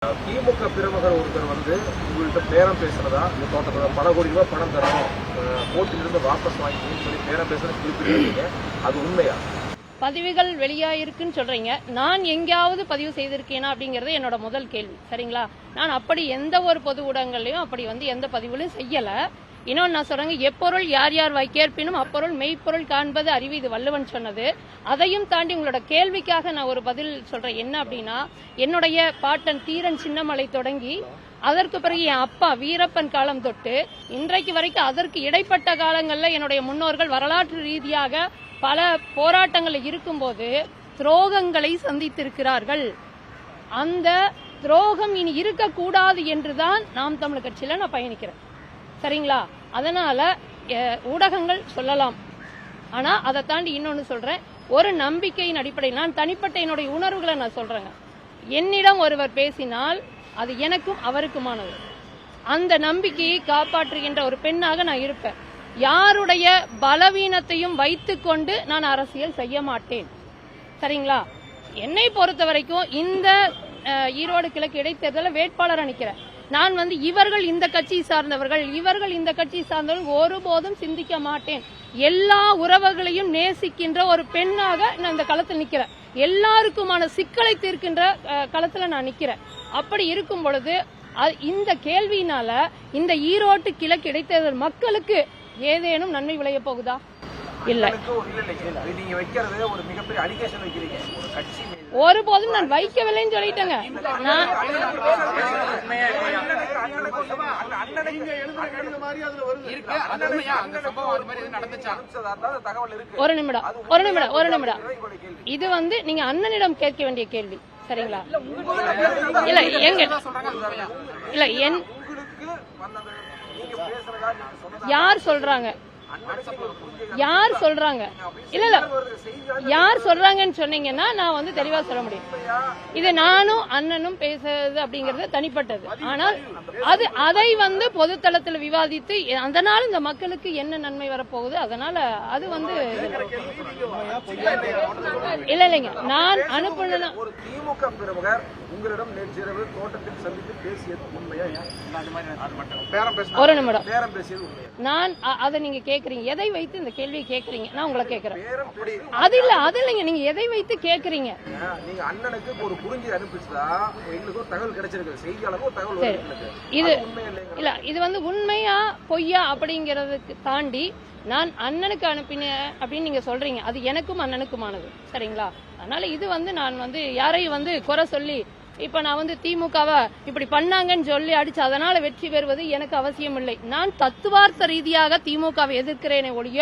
திமுக பிரமுகர் ஒருத்தர் உங்கள்கிட்ட பேரம் பேசுறதா இந்த தோட்டத்துல பல கோடி ரூபாய் பணம் தரணும் போட்டியிலிருந்து வாபஸ் வாங்கிக்கணும்னு சொல்லி பேரம் பேசுறது குறிப்பிட்டிருக்கீங்க, அது உண்மையா? பதிவுகள் வெளியாயிருக்குன்னு சொல்றீங்க. நான் எங்கேயாவது பதிவு செய்திருக்கேனா அப்படிங்கறது என்னோட முதல் கேள்வி. சரிங்களா? நான் அப்படி எந்த ஒரு பொது ஊடகங்களையும் அப்படி எந்த பதிவுகளும் செய்யல. இன்னொன்னு நான் சொல்றேங்க, எப்பொருள் யார் யார் வாய்க்கேற்பினும் அப்பொருள் மெய்ப்பொருள் காண்பது அறிவு, இது வள்ளுவன் சொன்னது. அதையும் தாண்டி உங்களோட கேள்விக்காக நான் ஒரு பதில் சொல்றேன். என்ன அப்படின்னா, என்னுடைய பாட்டன் தீரன் சின்னமலை தொடங்கி அதற்கு பிறகு என் அப்பா வீரப்பன் காலம் தொட்டு இன்றைக்கு வரைக்கும் அதற்கு இடைப்பட்ட காலங்களில் என்னுடைய முன்னோர்கள் வரலாற்று ரீதியாக பல போராட்டங்கள் இருக்கும்போது துரோகங்களை சந்தித்திருக்கிறார்கள். அந்த துரோகம் இனி இருக்கக்கூடாது என்றுதான் நாம் தமிழர் கட்சியில நான் பயணிக்கிறேன். சரிங்களா? அதனால ஊடகங்கள் சொல்லலாம், ஆனா அதை தாண்டி இன்னொன்னு சொல்றேன். ஒரு நம்பிக்கையின் அடிப்படையில் நான் தனிப்பட்ட என்னுடைய உணர்வுகளை நான் சொல்றேங்க. என்னிடம் ஒருவர் பேசினால் அது எனக்கும் அவருக்குமானது. அந்த நம்பிக்கையை காப்பாற்றுகின்ற ஒரு பெண்ணாக நான் இருப்பேன். யாருடைய பலவீனத்தையும் வைத்துக்கொண்டு நான் அரசியல் செய்ய மாட்டேன். சரிங்களா? என்னை பொறுத்த வரைக்கும் இந்த ஈரோடு கிழக்கு இடைத்தேர்தலில் வேட்பாளர் அளிக்கிறேன். நான் இவர்கள் இந்த கட்சி சார்ந்தவர்கள், இவர்கள் இந்த கட்சி சார்ந்தவர்கள் ஒருபோதும் சிந்திக்க மாட்டேன். எல்லா உறவுகளையும் நேசிக்கின்ற ஒரு பெண்ணாக நான் இந்த களத்தில் நிக்கிறேன். எல்லாருக்குமான சிக்கலை தீர்க்கின்ற களத்தில் நான் நிக்கிறேன். அப்படி இருக்கும் பொழுது இந்த கேள்வியினால இந்த ஈரோட்டு கிழக்கு இடைத்தேர்தல் மக்களுக்கு ஏதேனும் நன்மை விளைய போகுதா? இல்ல. ஒருபோதும் நான் வைக்கவில்லைன்னு சொல்லிட்டேங்க. ஒரு நிமிடம். இது நீங்க அண்ணனிடம் கேட்க வேண்டிய கேள்வி. சரிங்களா? இல்ல எங்க இல்ல யார் சொல்றாங்க? யார் சொல்றாங்கன்னு சொன்னீங்கன்னா நான் தெளிவா சொல்ல முடியும். இது நானும் அண்ணனும் பேசுறது அப்படிங்கறது தனிப்பட்டது. ஆனால் அதை பொதுத்தளத்தில் விவாதித்து அதனால இந்த மக்களுக்கு என்ன நன்மை வரப்போகுது, அதனால அது இல்லைங்க. நான் அனுப்புன ஒரு திமுக பிரமுகர் உங்களிடம் நேற்றிரவு தோட்டத்தில் சந்தித்து பேசியது உண்மையா? ஒரு நிமிடம். நான் அதை நீங்க கேக்குறீங்க, எதை வைத்து இந்த கேள்வியை கேக்குறீங்க? நான் உங்களை கேக்குறேன். அது இல்லைங்க. நீங்க எதை வைத்து கேக்குறீங்க? நீங்க அண்ணனுக்கு ஒரு குறுஞ்செய்தி அனுப்பிச்சதா எங்களுக்கு தகவல் கிடைச்சிருக்கு, செய்தியாளருக்கு தகவல். இது இல்ல, இது உண்மையா பொய்யா அப்படிங்கறதுக்கு தாண்டி நான் அண்ணனுக்கு அனுப்பினேன் அப்படின்னு நீங்க சொல்றீங்க. அது எனக்கும் அண்ணனுக்குமானது. சரிங்களா? அதனால இது நான் யாரையும் குறை சொல்லி இப்ப நான் திமுகவை இப்படி பண்ணாங்கன்னு சொல்லி அடிச்சு அதனால வெற்றி பெறுவது எனக்கு அவசியம் இல்லை. நான் தத்துவார்த்த ரீதியாக திமுகவை எதிர்க்கிறேனே ஒழிய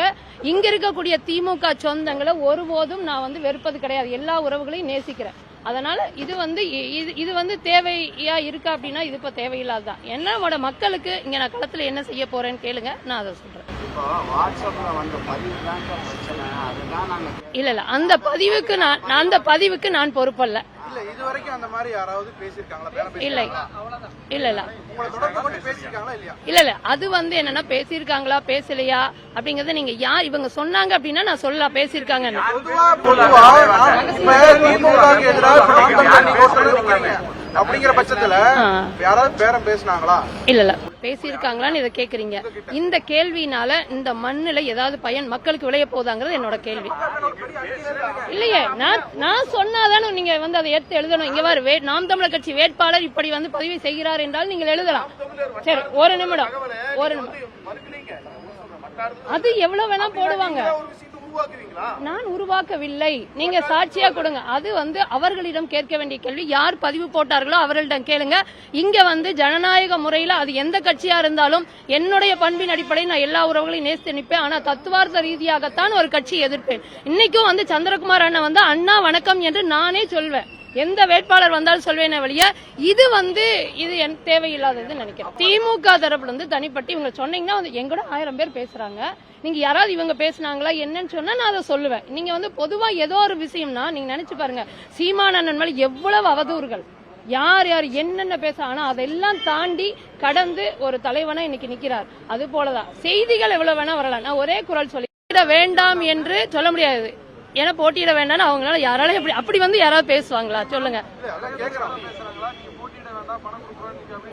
இங்க இருக்கக்கூடிய திமுக சொந்தங்களை ஒருபோதும் நான் வெறுப்பது கிடையாது. எல்லா உறவுகளையும் நேசிக்கிறேன். அதனால இது தேவையா இருக்கா அப்படின்னா இது இப்ப தேவையில்லாதான். என்னோட மக்களுக்கு இங்க நான் களத்துல என்ன செய்ய போறேன்னு கேளுங்க, நான் அதை சொல்றேன். இல்ல அந்த பதிவுக்கு நான் பொறுப்பல்ல. இல்ல அது என்னன்னா பேசியிருக்காங்களா பேசலையா அப்படிங்கறத நீங்க யார் இவங்க சொன்னாங்க அப்படின்னா நான் சொல்லலாம் பேசியிருக்காங்க. அப்படிங்கிற பட்சத்துல யாராவது பேரம் பேசினாங்களா? இல்ல பேசியிருக்காங்களான்னு இதை கேக்குறீங்க. இந்த கேள்வினால இந்த மண்ணுல ஏதாவது பயன் மக்களுக்கு விளைய போதாங்கிறது என்னோட கேள்வி. இல்லையே, நான் சொன்னாதானே நீங்க அதை எடுத்து எழுதணும். இங்க பாரு, நாம் தமிழர் கட்சி வேட்பாளர் இப்படி பதிவு செய்கிறார் என்றால் நீங்கள் எழுதலாம். சரி, ஒரு நிமிடம். அது எவ்வளவு வேணா போடுவாங்க. நான் உருவாக்கவில்லை. நீங்க சாட்சியா கொடுங்க. அது அவர்களிடம் கேட்க வேண்டிய கேள்வி. யார் பதிவு போட்டார்களோ அவர்களிடம் கேளுங்க. இங்க ஜனநாயக முறையில அது எந்த கட்சியா இருந்தாலும் என்னுடைய பண்பின் அடிப்படையில் நான் எல்லா உறவுகளையும் நேசித்து நிற்பேன். ஆனா தத்துவார்த்த ரீதியாகத்தான் ஒரு கட்சியை எதிர்ப்பேன். இன்னைக்கும் சந்திரகுமார் அண்ணன் அண்ணா வணக்கம் என்று நானே சொல்வேன். எந்த வேட்பாளர் வந்தாலும் சொல்வேனே வழிய இது எனக்கு தேவையில்லாதது நினைக்கிறேன். திமுக தரப்புல தனிப்பட்டு இவங்க சொன்னீங்கன்னா எங்கூட 1000 பேர் பேசுறாங்க. நீங்க யாராவது இவங்க பேசினாங்களா என்னன்னு சொன்னா நான் அதை சொல்லுவேன். நீங்க பொதுவா ஏதோ ஒரு விஷயம்னா நீங்க நினைச்சு பாருங்க, சீமான் அண்ணன் மேல எவ்வளவு அவதூறுகள், யார் யார் என்னென்ன பேச, ஆனா அதெல்லாம் தாண்டி கடந்து ஒரு தலைவனா இன்னைக்கு நிக்கிறார். அது போலதான் செய்திகள் எவ்வளவு வேணா வரலாம். நான் ஒரே குரல் சொல்லி வேண்டாம் என்று சொல்ல முடியாது. ஏன்னா போட்டியிட வேண்டாம்னு அவங்களால யாராலும் அப்படி யாராவது பேசுவாங்களா சொல்லுங்க?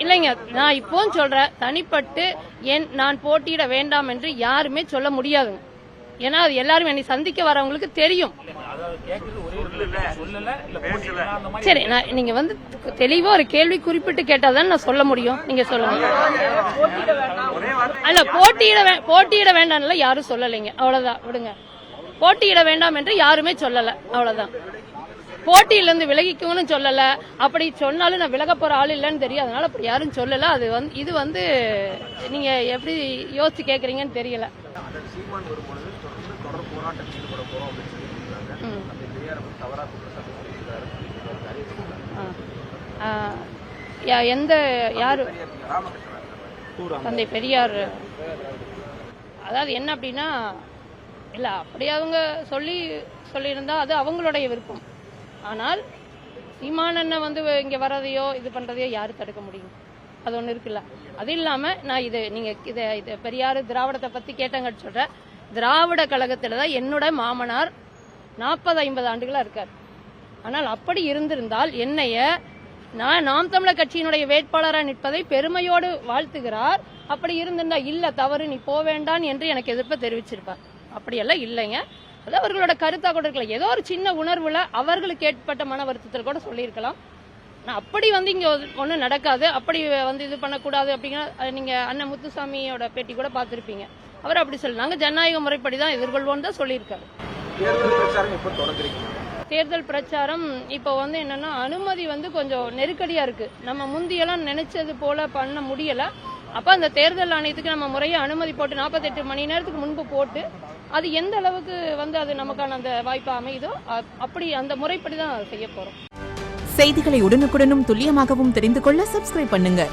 இல்லைங்க, நான் இப்பவும் சொல்றேன், தனிப்பட்டு நான் போட்டியிட வேண்டாம் என்று யாருமே சொல்ல முடியாதுங்க. ஏன்னா அது எல்லாரும் என்னை சந்திக்க வரவங்களுக்கு தெரியும். சரி, நீங்க வந்து தெளிவா ஒரு கேள்வி குறிப்பிட்டு கேட்டாதான் நான் சொல்ல முடியும். நீங்க சொல்லுங்க. அல்ல, போட்டியிட வேண்டாம்ல யாரும் சொல்லலைங்க, அவ்வளவுதான், விடுங்க. போட்டியிட வேண்டாம் என்று யாருமே சொல்லல, அவ்வளவுதான். போட்டியிலிருந்து விலகிக்கணும்னு சொல்லல. அப்படி சொன்னாலும் நான் விலக போற ஆள் இல்லைன்னு தெரியும், அதனால அப்படி யாரும் சொல்லல. அது வந்து இது வந்து நீங்க எப்படி யோசிச்சு கேக்குறீங்கன்னு தெரியல. எந்த யாரு தந்தை பெரியார், அதாவது என்ன அப்படின்னா, இல்ல அப்படி அவங்க சொல்லியிருந்தா அது அவங்களுடைய விருப்பம். ஆனால் சீமானண்ண வந்து இங்க வர்றதையோ இது பண்றதையோ யாரு தடுக்க முடியும்? அது ஒண்ணு இருக்குல்ல. அது இல்லாம நான் நீங்க இத பெரியாரு திராவிடத்தை பத்தி கேட்டங்கன்னு சொல்றேன். திராவிட கழகத்துலதான் என்னோட மாமனார் 40-50 ஆண்டுகளா இருக்கார். ஆனால் அப்படி இருந்திருந்தால் என்னைய நாம் தமிழர் கட்சியினுடைய வேட்பாளராக நிற்பதை பெருமையோடு வாழ்த்துகிறார். அப்படி இருந்திருந்தா இல்ல தவறு, நீ போக வேண்டாம் என்று எனக்கு எதிர்ப்பை தெரிவிச்சிருப்பார். அப்படியெல்லாம் இல்லைங்க. அது அவர்களோட கருத்தா கூட இருக்கலாம். ஏதோ ஒரு சின்ன உணர்வுல அவர்களுக்கு ஏற்பட்ட மன வருத்தத்தில் கூட சொல்லியிருக்கலாம். அப்படி வந்து இங்க ஒன்றும் நடக்காது, அப்படி வந்து இது பண்ணக்கூடாது அப்படிங்கிற நீங்க அண்ணன் முத்துசாமியோட பேட்டி கூட பார்த்திருப்பீங்க. அவர் அப்படி சொல்லி நாங்க ஜனநாயக முறைப்படி தான் எதிர்கொள்வோம் தான் சொல்லியிருக்காரு. தேர்தல் பிரச்சாரம் இப்போ வந்து என்னன்னா, அனுமதி வந்து கொஞ்சம் நெருக்கடியா இருக்கு. நம்ம முந்தியெல்லாம் நினைச்சது போல பண்ண முடியல. அப்ப அந்த தேர்தல் ஆணையத்துக்கு நம்ம முறையா அனுமதி போட்டு 48 மணி நேரத்துக்கு முன்பு போட்டு அது எந்த அளவுக்கு வந்து அது நமக்கான அந்த வாய்ப்பு அமையுதோ அப்படி அந்த முறைப்படி தான் செய்ய போறோம். செய்திகளை உடனுக்குடனும் துல்லியமாகவும் தெரிந்து கொள்ள சப்ஸ்கிரைப் பண்ணுங்க.